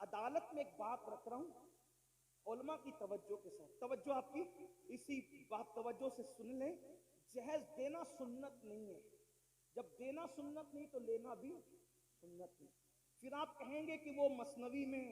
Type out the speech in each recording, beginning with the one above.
عدالت میں ایک بات رکھ رہا ہوں علماء کی توجہ کے ساتھ، توجہ آپ کی اسی بات توجہ سے سن لیں، جہیز دینا سنت نہیں ہے، جب دینا سنت نہیں تو لینا بھی سنت نہیں۔ پھر آپ کہیں گے کہ وہ مثنوی میں،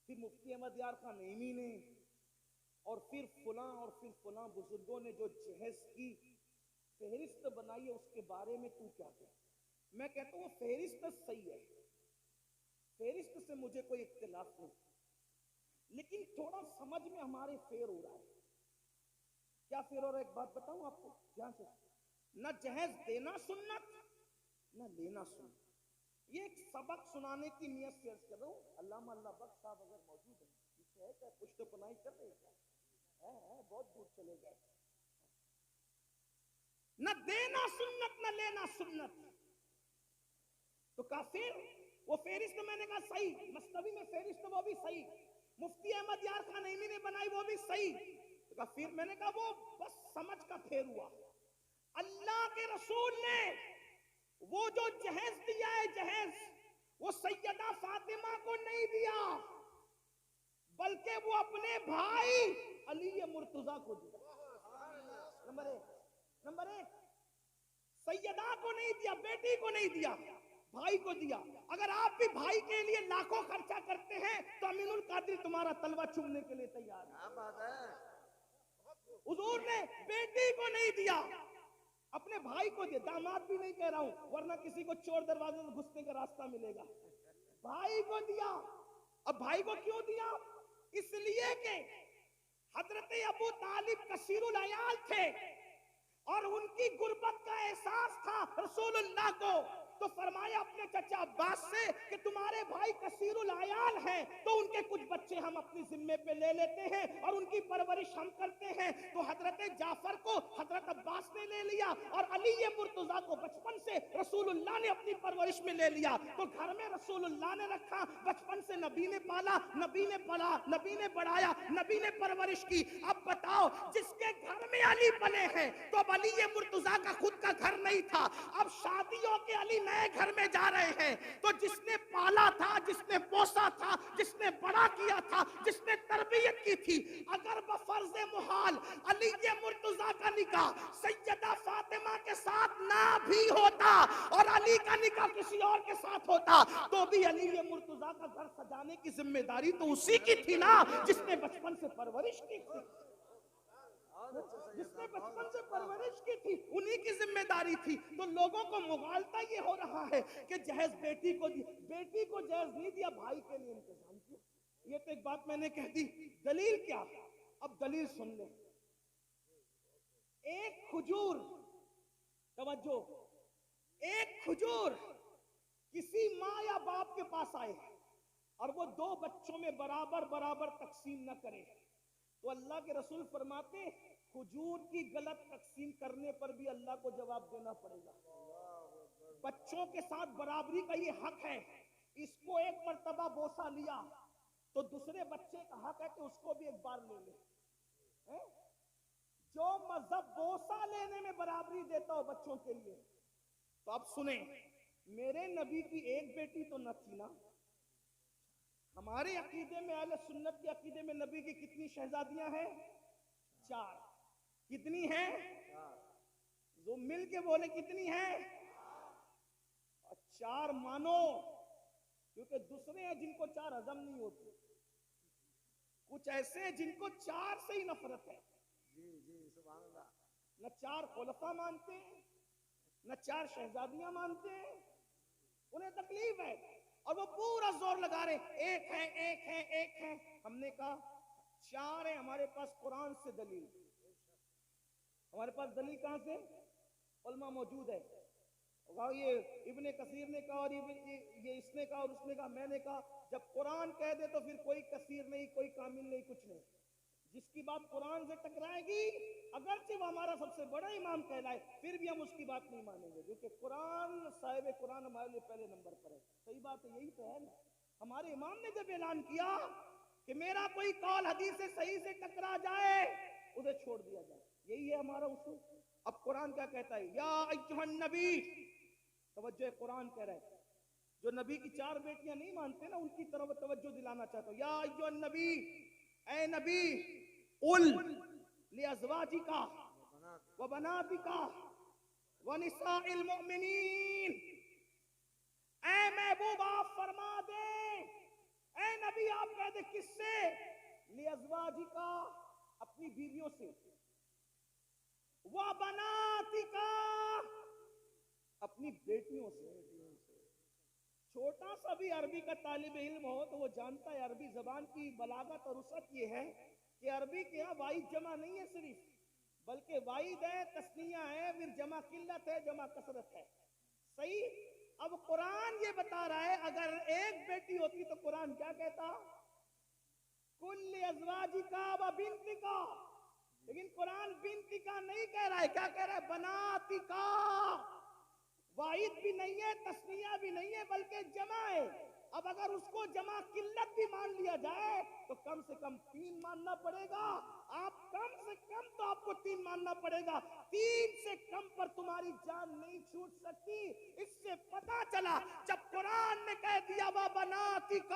پھر مفتی احمد یار خان نعیمی نے، اور پھر فلاں بزرگوں نے جو جہیز کی فہرست بنائی ہے اس کے بارے میں تو کیا کہتے؟ میں کہتا ہوں وہ فہرست صحیح ہے، فہرست سے مجھے کوئی اختلاف نہیں، لیکن تھوڑا سمجھ میں ہمارے فیر ہو رہا ہے۔ کیا فیر ہو رہا ہے؟ ایک بات بتاؤں آپ کو دھیان سے، نہ جہیز دینا سنت نہ لینا سنت۔ یہ ایک سبق سنانے کی نیت سے عرض کر رہا ہوں۔ علامہ اللہ بخش صاحب اگر موجود ہیں پیچھے ہے کیا؟ کچھ تو پناہی کر رہے ہیں، بہت دور چلے گئے۔ نہ دینا سنت نہ لینا سنت تو کافر۔ وہ فہرست میں نے کہا صحیح، مثنوی میں فہرست وہ بھی صحیح، مفتی احمد یار خان نعیمی نے بنائی وہ بھی صحیح، تو کہا پھر میں نے کہا وہ بس سمجھ کا پھیر ہوا۔ اللہ کے رسول نے وہ جو جہیز دیا ہے، جہیز وہ سیدہ فاطمہ کو نہیں دیا بلکہ وہ اپنے بھائی علی مرتضیٰ کو دیا۔ نمبر ایک سیدہ کو نہیں دیا، بیٹی کو نہیں دیا، بھائی کو دیا۔ اگر آپ بھی بھائی کے لیے لاکھوں خرچہ کرتے ہیں تو امین القادری تمہارا تلوہ چومنے کے لیے تیار ہے۔ حضور نے بیٹی کو نہیں دیا، اپنے بھائی کو دیا، داماد بھی نہیں کہہ رہا ہوں ورنہ کسی کو چور دروازے سے گھسنے کا راستہ ملے گا، بھائی کو دیا۔ اب بھائی کو کیوں دیا؟ اس لیے کہ حضرت ابو طالب کثیر العیال تھے اور ان کی غربت کا احساس تھا رسول اللہ کو، تو فرمایا اپنے چچا عباس سے کہ تمہارے بھائی کثیر العیال ہیں تو ان کے کچھ بچے ہم اپنی ذمے پہ لے لیتے ہیں اور ان کی پرورش ہم کرتے ہیں۔ تو حضرت جعفر کو حضرت عباس نے لے لیا اور علی مرتضیٰ کو بچپن سے رسول اللہ نے اپنی پرورش میں لے لیا، تو گھر میں رسول اللہ نے رکھا، بچپن سے نبی نے پالا، نبی نے پڑھا، نبی نے بڑھایا، نبی نے پرورش کی۔ اب بتاؤ جس کے گھر میں علی پلے ہیں تو اب علی مرتضیٰ کا خود کا گھر نہیں تھا، اب شادیوں کے علی نئے گھر میں جا رہے ہیں، تو جس نے پالا تھا، جس نے پوسا تھا، جس نے بڑا کیا تھا، جس نے تربیت کی تھی، اگر بفرض محال علی مرتضیٰ کا نکاح سیدہ فاطمہ کے ساتھ نہ بھی ہوتا اور علی کا نکاح کسی اور کے ساتھ ہوتا تو بھی علی مرتضیٰ کا گھر سجانے کی ذمہ داری تو اسی کی تھی نا جس نے بچپن سے پرورش کی تھی، جس نے بچپن سے پرورش کی تھی، انہی کی ذمہ داری تھی۔ تو لوگوں کو مغالطہ یہ ہو رہا ہے کہ جہیز بیٹی کو دی، بیٹی کو جہیز نہیں دیا، بھائی کے لیے انتظام کیا۔ یہ تو ایک بات میں نے کہہ دی، دلیل کیا؟ اب دلیل سن لیں۔ ایک کھجور، توجہ، ایک کھجور کسی ماں یا باپ کے پاس آئے اور وہ دو بچوں میں برابر برابر تقسیم نہ کرے تو اللہ کے رسول فرماتے کھجور کی غلط تقسیم کرنے پر بھی اللہ کو جواب دینا پڑے گا۔ بچوں کے ساتھ برابری کا یہ حق ہے، اس کو ایک مرتبہ بوسہ لیا تو دوسرے بچے کا حق ہے کہ اس کو بھی ایک بار لے لے۔ جو مذہب بوسہ لینے میں برابری دیتا ہو بچوں کے لیے، تو اب سنیں، میرے نبی کی ایک بیٹی تو نہ تھی نا، ہمارے عقیدے میں اہل سنت کے عقیدے میں نبی کی کتنی شہزادیاں ہیں؟ 4۔ کتنی ہیں؟ جو مل کے بولے کتنی ہیں؟ 4 مانو، کیونکہ دوسرے ہیں جن کو 4 ہضم نہیں ہوتے، کچھ ایسے ہیں جن کو 4 سے ہی نفرت ہے، نہ 4 خلفاء مانتے ہیں نہ 4 شہزادیاں مانتے ہیں، انہیں تکلیف ہے اور وہ پورا زور لگا رہے ایک ہے ایک ہے ایک ہے۔ ہم نے کہا 4 ہیں، ہمارے پاس قرآن سے دلیل، ہمارے پاس دلیل کہاں سے؟ علماء موجود ہے، یہ ابن کثیر نے کہا اور یہ اس نے کہا اور اس نے کہا، میں نے کہا جب قرآن کہہ دے تو پھر کوئی کثیر نہیں، کوئی کامل نہیں، کچھ نہیں، جس کی بات قرآن سے ٹکرائے گی اگرچہ وہ ہمارا سب سے بڑا امام کہلائے پھر بھی ہم اس کی بات نہیں مانیں گے، کیونکہ قرآن، صاحب قرآن ہمارے لیے پہلے نمبر پر ہے۔ صحیح بات ہے، یہی تو ہے نا، ہمارے امام نے جب اعلان کیا کہ میرا کوئی قول حدیث سے صحیح سے ٹکرا جائے اسے چھوڑ دیا جائے، یہی ہے ہمارا اصول۔ اب قرآن کیا کہتا ہے؟ یا ایھا النبی، توجہ، قرآن کہہ رہا ہے جو نبی کی 4 بیٹیاں نہیں مانتے نا ان کی طرف توجہ دلانا چاہتا ہوں. یا ایھا النبی، اے نبی، قل لازواجک وبناتک ونساء المؤمنین، اے محبوب آپ فرما دیں، اے نبی آپ کہہ دیں کس سے؟ لازواجک، اپنی بیویوں سے، وبناتک، اپنی بیٹیوں سے. چھوٹا سا بھی عربی کا طالب علم ہو تو وہ جانتا ہے عربی زبان کی بلاغت اور وسعت یہ ہے کہ عربی کے ہاں واحد جمع نہیں ہے صرف، بلکہ واحد ہے، تثنیہ ہے، پھر جمع قلت ہے، جمع کثرت ہے. صحیح؟ اب قرآن یہ بتا رہا ہے اگر ایک بیٹی ہوتی تو قرآن کیا کہتا؟ کل ازواجکا و بنتکا. لیکن قرآن بنتکا نہیں کہہ رہا ہے، کیا کہہ رہا ہے؟ بناتکا. واحد بھی نہیں ہے، تثنیہ بھی نہیں ہے، بلکہ جمع ہے. اب اگر اس کو جمع قلت بھی مان لیا جائے تو کم سے کم 3 ماننا پڑے گا. آپ کم سے کم تو آپ کو 3 ماننا پڑے گا. 3 سے کم پر تمہاری جان نہیں چھوٹ سکتی. اس سے پتا چلا جب قرآن نے کہہ دیا وَبَنَاتِكَ،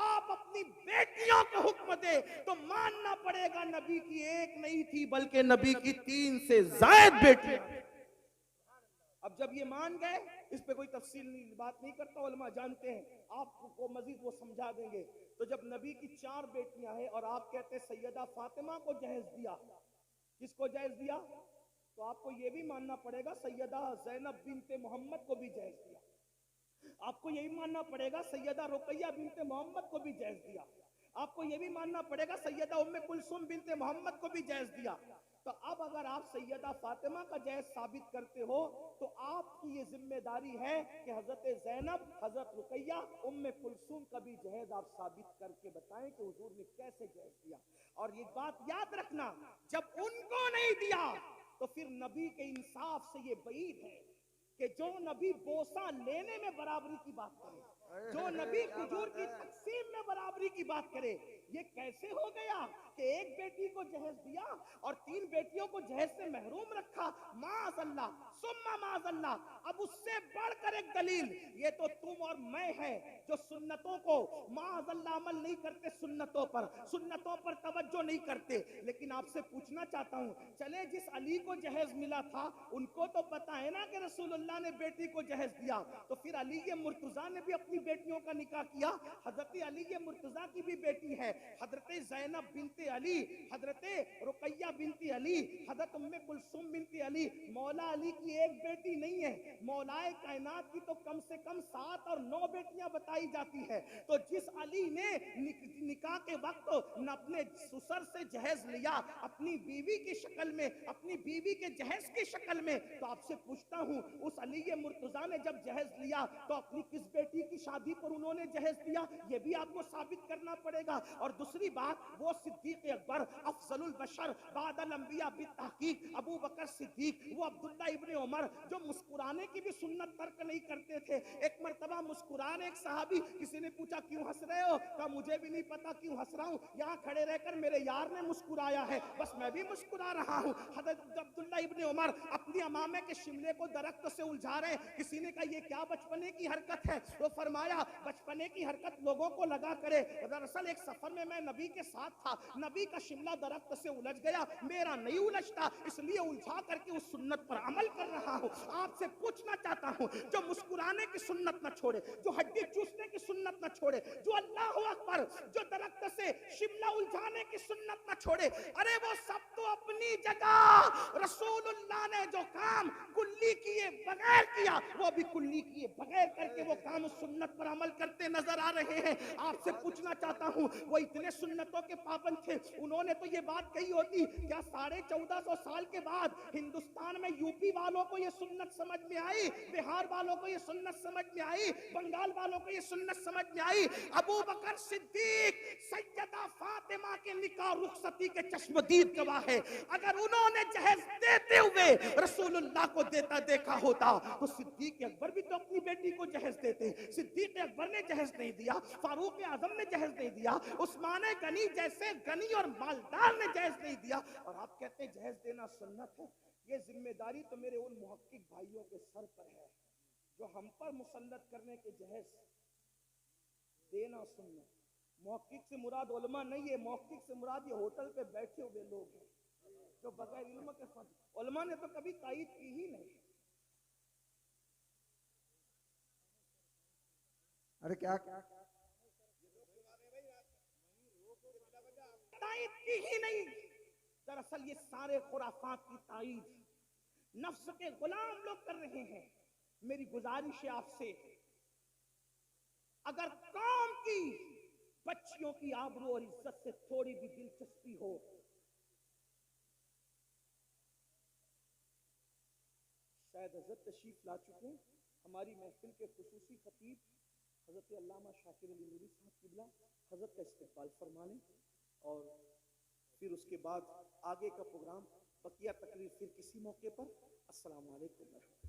آپ اپنی بیٹیوں کو حکم دے تو ماننا پڑے گا نبی کی ایک نہیں تھی بلکہ نبی کی 3 سے زائد بیٹیاں. اب جب یہ مان گئے، اس پہ کوئی تفصیل بات نہیں کرتا، علماء جانتے ہیں، آپ کو مزید وہ سمجھا دیں گے. تو جب نبی کی 4 بیٹیاں ہیں اور آپ کہتے ہیں سیدہ فاطمہ کو جہیز دیا، کس کو جہیز دیا؟ تو آپ کو یہ بھی ماننا پڑے گا سیدہ زینب بنت محمد کو بھی جہیز دیا. آپ کو یہی ماننا پڑے گا سیدہ رقیہ بنت محمد کو بھی جہیز دیا. آپ کو یہ بھی ماننا پڑے گا سیدہ ام کلثوم بنت محمد کو بھی جہیز دیا. تو اب اگر آپ سیدہ فاطمہ کا جہیز ثابت کرتے ہو تو آپ کی یہ ذمہ داری ہے کہ حضرت زینب، حضرت رقیہ، ام کلثوم کا بھی جہیز آپ ثابت کر کے بتائیں کہ حضور نے کیسے جہیز دیا. اور یہ بات یاد رکھنا، جب ان کو نہیں دیا تو پھر نبی کے انصاف سے یہ بعید ہے کہ جو نبی بوسہ لینے میں برابری کی بات کرے، جو نبی کھجور کی تقسیم میں برابری کی بات کرے، یہ کیسے ہو گیا کہ ایک بیٹی کو جہیز دیا اور 3 بیٹیوں کو جہیز سے محروم رکھا؟ معاذ اللہ ثم معاذ اللہ. اب اس سے بڑھ کر ایک دلیل یہ تو تم اور میں ہے جو سنتوں کو معاذ اللہ عمل نہیں کرتے، سنتوں پر توجہ نہیں کرتے. لیکن آپ سے پوچھنا چاہتا ہوں، چلے جس علی کو جہیز ملا تھا ان کو تو پتا ہے نا کہ رسول اللہ نے بیٹی کو جہیز دیا، تو پھر علی مرتضیٰ نے بھی اپنی بیٹیوں کا نکاح کیا. حضرت علی مرتضیٰ کی بھی بیٹی ہے، حضرت زینب بنت علی، حضرت رقیہ بنت علی، حضرت ام کلثوم بنت علی. مولا علی کی ایک بیٹی نہیں ہے، مولا کائنات کی تو کم سے کم 7 اور 9 بیٹیاں بتائی جاتی ہے. تو جس علی نے نکاح کے وقت اپنے سسر سے جہیز لیا اپنی بیوی کی شکل میں، اپنی بیوی کے جہیز کی شکل میں، تو آپ سے پوچھتا ہوں اس علی مرتضیٰ نے جب جہیز لیا تو اپنی کس بیٹی کی شادی پر انہوں نے جہیز دیا؟ یہ بھی آپ کو ثابت کرنا پڑے گا. اور دوسری بات، وہ صدیق اکبر افضل البشر بعد الانبیاء بالتحقیق ابو بکر صدیق، وہ عبداللہ ابن عمر جو مسکرانے کی بھی سنت ترک نہیں کرتے تھے. ایک مرتبہ مسکران ایک صحابی، کسی نے پوچھا کیوں ہنس رہے ہو؟ کہا مجھے بھی نہیں پتا کیوں ہنس رہا ہوں، یہاں کھڑے رہ کر میرے یار نے مسکرایا ہے بس میں بھی مسکرا رہا ہوں. حضرت عبداللہ ابن عمر اپنی امامے کے شملے کو درخت سے الجھا رہے. کسی نے کہا یہ کیا بچپنے کی حرکت ہے؟ وہ فرمایا بچپنے کی حرکت لوگوں کو لگا کرے، دراصل ایک سفر میں نبی کے ساتھ تھا، نبی کا شملہ درخت سے الجھ گیا، میرا نہیں الجھتا اس لیے الجھا کر کے اس سنت پر عمل کر رہا ہوں. آپ سے پوچھنا چاہتا ہوں، جو مسکرانے کی سنت نہ چھوڑے، جو ہڈی چوسنے کی سنت نہ چھوڑے، جو اللہ اکبر، جو درخت سے شملہ الجھانے کی سنت نہ چھوڑے، ارے وہ سب تو اپنی جگہ رسول اللہ نے جو کام کلی کیے بغیر کیا وہ بھی کلی کیے بغیر کر کے وہ کام سنت پر عمل کرتے نظر آ رہے ہیں. آپ سے پوچھنا چاہتا ہوں، وہ اتنے سنتوں کے پابند تھے، انہوں نے تو یہ بات کہی ہوتی کیا 1450 سال کے بعد ہندوستان میں یو پی والوں کو یہ سنت سمجھ میں آئی، بہار والوں کو یہ سنت سمجھ میں آئی، بنگال والوں کو یہ سنت سمجھ میں آئی؟ ابو بکر صدیق سیدہ فاطمہ کے نکاح رخصتی کے چشمدید گواہ ہے. اگر انہوں نے جہیز دیتے ہوئے رسول اللہ کو دیتا دیکھا ہوتا تو صدیق اکبر بھی تو اپنی بیٹی کو جہیز دیتے. صدیق اکبر نے جہیز نہیں دیا، فاروق اعظم نے جہیز نہیں دیا، عثمان غنی جیسے غنی اور مالدار نے جہیز نہیں دیا، اور آپ کہتے ہیں جہیز دینا سنت ہے. یہ ذمہ داری تو میرے ان محقق بھائیوں کے سر پر ہے جو ہم پر مسلط کرنے کے جہیز دینا سننا. محقق سے مراد علماء نہیں ہے، محقق سے مراد یہ ہوٹل پہ بیٹھے ہوئے لوگ ہیں جو بغیر علم کے علماء نے تو کبھی تائید کی ہی نہیں. ارے کیا تائید کی ہی نہیں. دراصل یہ سارے خرافات کی تائید نفس کے غلام لوگ کر رہے ہیں. میری گزارش ہے آپ سے، اگر قوم کی بچیوں کی آبرو اور عزت سے تھوڑی بھی دلچسپی ہو، شاید حضرت تشریف لا چکے ہیں. ہماری محفل کے خصوصی خطیب حضرت علامہ شاکر علی نوری صاحب قبلہ حضرت کا استقبال فرما لیں، اور پھر اس کے بعد آگے کا پروگرام بقیہ تقریر پھر کسی موقع پر. السلام علیکم ورحمۃ اللہ.